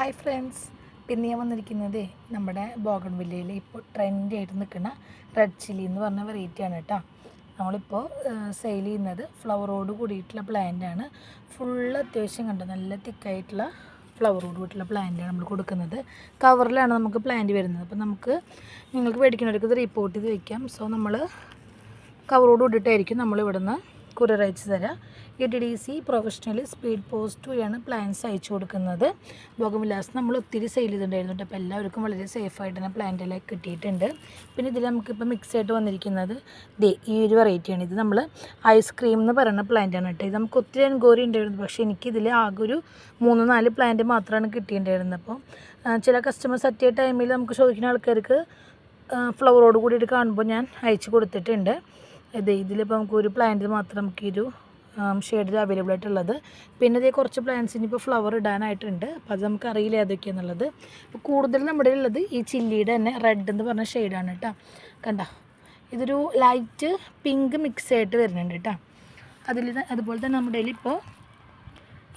Hi friends, പിന്നെ ഞാൻ വന്നിരിക്കുന്നത് നമ്മുടെ ബോഗൺവില്ലയിൽ ഇപ്പോൾ ട്രെൻഡി ആയിട്ട് നിൽക്കുന്ന റെഡ് ചില്ലി എന്ന് പറഞ്ഞ വെറൈറ്റിയാണ് കേട്ടോ. നമ്മളിപ്പോൾ സെയിൽ ചെയ്യുന്നത് ഫ്ലവറോട് കൂടിയിട്ടുള്ള പ്ലാന്റാണ്. ഫുള്ള് അത്യാവശ്യം കണ്ടോ, നല്ല തിക്കായിട്ടുള്ള ഫ്ലവറോട് കൂടിയിട്ടുള്ള പ്ലാന്റാണ് നമ്മൾ കൊടുക്കുന്നത്. കവറിലാണ് നമുക്ക് പ്ലാന്റ് വരുന്നത്. അപ്പോൾ നിങ്ങൾക്ക് മേടിക്കുന്നവർക്ക് ഇത് റിപ്പോർട്ട് ചെയ്ത് വയ്ക്കാം. സോ നമ്മൾ കവറോട് കൂടിയിട്ടായിരിക്കും നമ്മൾ ഇവിടുന്ന് കൊറിയർ അയച്ചു തരാം. ETDC പ്രൊഫഷണൽ സ്പീഡ് പോസ്റ്റ് വഴിയാണ് പ്ലാന്റ്സ് അയച്ചു കൊടുക്കുന്നത്. ബോഗൺവില്ലാസ് നമ്മൾ ഒത്തിരി സെയിൽ ചെയ്തിട്ടുണ്ടായിരുന്നു കേട്ടോ. അപ്പോൾ എല്ലാവർക്കും വളരെ സേഫായിട്ട് തന്നെ പ്ലാന്റെല്ലാം കിട്ടിയിട്ടുണ്ട്. പിന്നെ ഇതിൽ നമുക്കിപ്പോൾ മിക്സ് ആയിട്ട് വന്നിരിക്കുന്നത് ഈ ഒരു വെറൈറ്റിയാണ്. ഇത് നമ്മൾ ഐസ്ക്രീം എന്ന് പറയുന്ന പ്ലാന്റാണ് കേട്ടോ. ഇത് നമുക്ക് ഒത്തിരി എൻക്വയറി ഉണ്ടായിരുന്നു, പക്ഷേ എനിക്കിതിൽ ആകെ ഒരു 3-4 പ്ലാന്റ് മാത്രമാണ് കിട്ടിയിട്ടുണ്ടായിരുന്നത്. അപ്പോൾ ചില കസ്റ്റമേഴ്സ് അറ്റ് എ ടൈമിൽ നമുക്ക് ചോദിക്കുന്ന ആൾക്കാർക്ക് ഫ്ലവറോട് കൂടിയിട്ട് കാണുമ്പോൾ ഞാൻ അയച്ചു കൊടുത്തിട്ടുണ്ട്. ഇതിലിപ്പോൾ നമുക്കൊരു പ്ലാന്റ് മാത്രം നമുക്കൊരു ഷെയ്ഡിൽ അവൈലബിൾ ആയിട്ടുള്ളത്. പിന്നെ ഇതേ കുറച്ച് പ്ലാന്റ്സിന് ഇപ്പോൾ ഫ്ലവർ ഇടാനായിട്ടുണ്ട്. അപ്പോൾ അത് നമുക്കറിയില്ല ഏതൊക്കെയാണെന്നുള്ളത്. അപ്പോൾ കൂടുതൽ നമ്മുടെ ഉള്ളത് ഈ ചില്ലിയുടെ തന്നെ റെഡ് എന്ന് പറഞ്ഞ ഷെയ്ഡാണ് കേട്ടോ. കണ്ട, ഇതൊരു ലൈറ്റ് പിങ്ക് മിക്സ് ആയിട്ട് വരുന്നുണ്ട് കേട്ടോ. അതുപോലെ തന്നെ നമ്മുടെ കയ്യിൽ ഇപ്പോൾ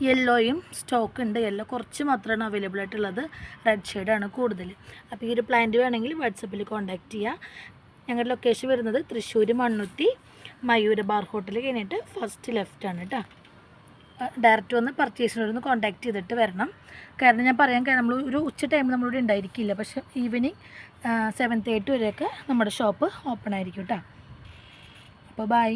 യെല്ലോയും സ്റ്റോക്ക് ഉണ്ട്. യെല്ലോ കുറച്ച് മാത്രമാണ് അവൈലബിൾ ആയിട്ടുള്ളത്. റെഡ് ഷെയ്ഡാണ് കൂടുതൽ. അപ്പോൾ ഈ ഒരു പ്ലാന്റ് വേണമെങ്കിൽ വാട്സപ്പിൽ കോൺടാക്റ്റ് ചെയ്യുക. ഞങ്ങളുടെ ലൊക്കേഷൻ വരുന്നത് തൃശ്ശൂർ മണ്ണുത്തി മയൂര ബാർ ഹോട്ടൽ കഴിഞ്ഞിട്ട് ഫസ്റ്റ് ലെഫ്റ്റാണ് കേട്ടോ. ഡയറക്റ്റ് വന്ന് പർച്ചേസിനോടൊന്ന് കോൺടാക്റ്റ് ചെയ്തിട്ട് വരണം. കാരണം ഞാൻ നമ്മൾ ഒരു ഉച്ച ടൈം നമ്മളിവിടെ ഉണ്ടായിരിക്കില്ല, പക്ഷേ ഈവനിങ് 7:30 വരെയൊക്കെ നമ്മുടെ ഷോപ്പ് ഓപ്പൺ ആയിരിക്കും കേട്ടോ. അപ്പോൾ ബൈ.